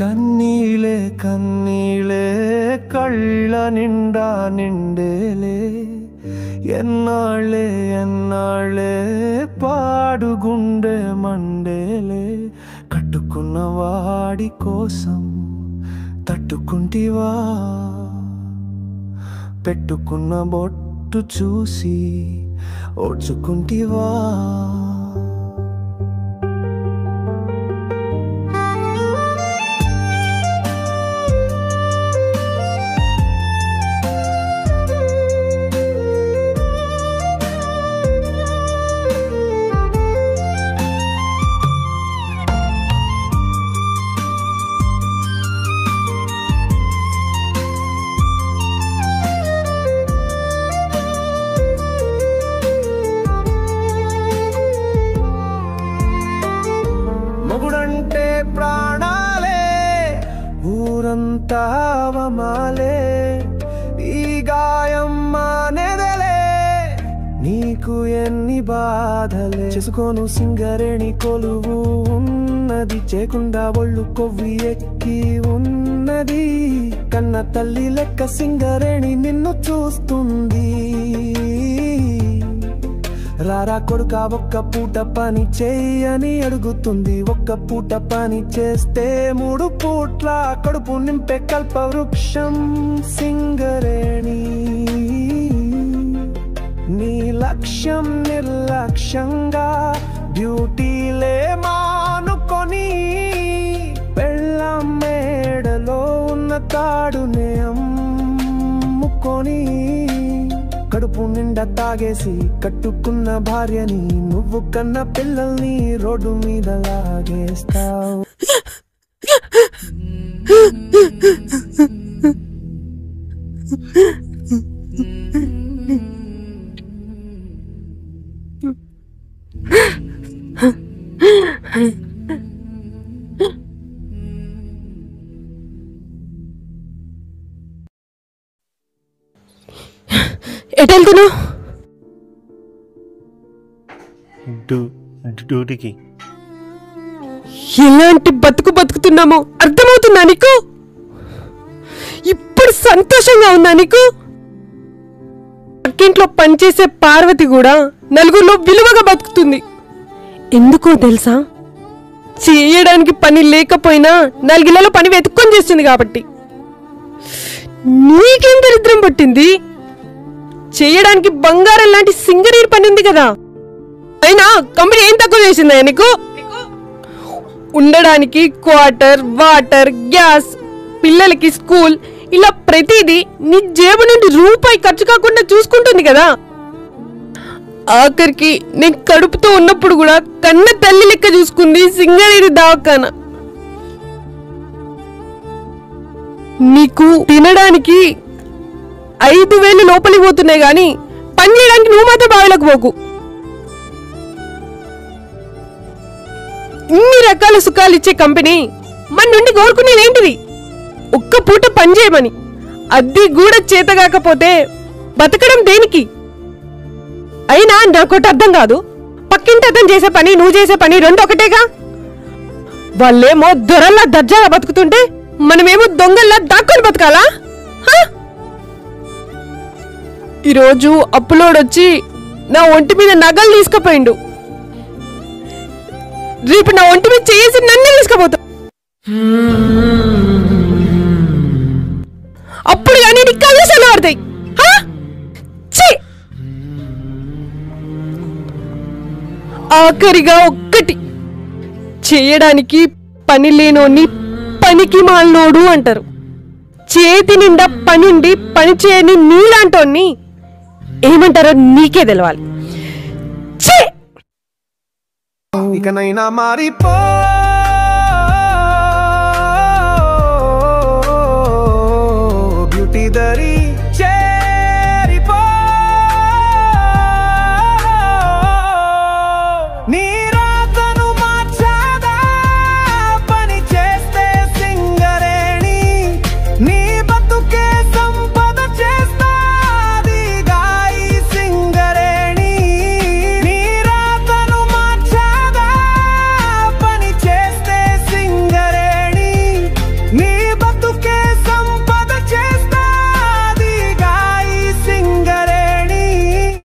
కన్నీలే కన్నీలే కళ్ళ నిండా నిండేలే ఎన్నాళ్ళే ఎన్నాళ్ళే పాడుగుండె మండేలే కట్టుకున్న వాడి కోసం తట్టుకుంటివా పెట్టుకున్న బొట్టు చూసి ఓడ్చుకుంటివా మొగుడంటే ప్రాణాలే ఊరంతా అవమాలే ఈ గాయం మానేదలే నీకు ఎన్ని బాధలే చేసుకోను సింగరేణి కొలువు ఉన్నది చేయకుండా ఒళ్ళు కొవ్వి ఎక్కి ఉన్నది కన్న తల్లి లెక్క సింగరేణి నిన్ను చూస్తుంది రారా కొడుక ఒక్క పూట పని చేయని అడుగుతుంది ఒక్క పూట పని చేస్తే 3 పూట్ల కడుపు నింపే కల్పవృక్షం సింగరేణి నీ లక్ష్యం నిర్లక్ష్యంగా డ్యూటీలే మానుకొని పెళ్ళాం మేడలో ఉన్న తాడునే అమ్ముకొని కడుపు నిండా తాగేసి కట్టుకున్న భార్యని నువ్వు కన్న పిల్లల్ని రోడ్డు మీద లాగేస్తావు ఎటెళ్తున్నావు? డ్యూటీకి. ఎలాంటి బతుకు బతుకుతున్నామో అర్థమవుతుందా నీకు? ఇప్పుడు సంతోషంగా ఉందా నీకు? పక్కింట్లో పనిచేసే పార్వతి కూడా నలుగురిలో విలువగా బతుకుతుంది. ఎందుకో తెలుసా? చేయడానికి పని లేకపోయినా 4 ఇళ్లలో పని వెతుక్కొని చేస్తుంది కాబట్టి. నీకేం దరిద్రం పట్టింది? చేయడానికి బంగారం లాంటి సింగరేణి పని ఉంది కదా. అయినా కంపెనీ ఏం తక్కువ చేసిందా నీకు? ఉండడానికి క్వార్టర్, వాటర్, గ్యాస్, పిల్లలకి స్కూల్, ఇలా ప్రతిదీ నీ జేబు నుండి రూపాయి ఖర్చు కాకుండా చూసుకుంటుంది కదా. ఆఖరికి నేను కడుపుతో ఉన్నప్పుడు కూడా కన్న తల్లి లెక్క చూసుకుంది సింగరేణి దవాఖానా. నీకు తినడానికి 5,000 లోపలికి పోతున్నాయి గాని పని చేయడానికి నువ్వు మాత్రం బావిలోకి పోకు. ఇన్ని రకాల సుఖాలు ఇచ్చే కంపెనీ మన నుండి కోరుకునేది ఏంటిది? ఒక్క పూట పని చేయమని. అది కూడా చేత కాకపోతే బతకడం దేనికి? అయినా నాకోటి అర్థం కాదు, పక్కింటి అతను చేసే పని నువ్వు చేసే పని 2 ఒకటేగా. వాళ్ళేమో దొరల్లా దర్జాగా బతుకుతుంటే మనమేమో దొంగల్లా దాక్కుని బతకాలా? ఈరోజు అప్పులోడొచ్చి నా ఒంటి మీద నగలు తీసుకుపోయిండు. రేపు నా ఒంటి మీద చేసి నన్ను తీసుకుపోతా. అప్పుడు కానీ నీకు కమిషన్లు పడతాయి. ఆఖరిగా ఒక్కటి, చేయడానికి పని లేనోని పనికి మాలినోడు అంటారు. చేతి నిండా పనుండి పని చేయని నీలాంటోని ఏమంటారో నీకే తెలవాలి. ఇకనైనా మారిపో బ్యూటీ దరి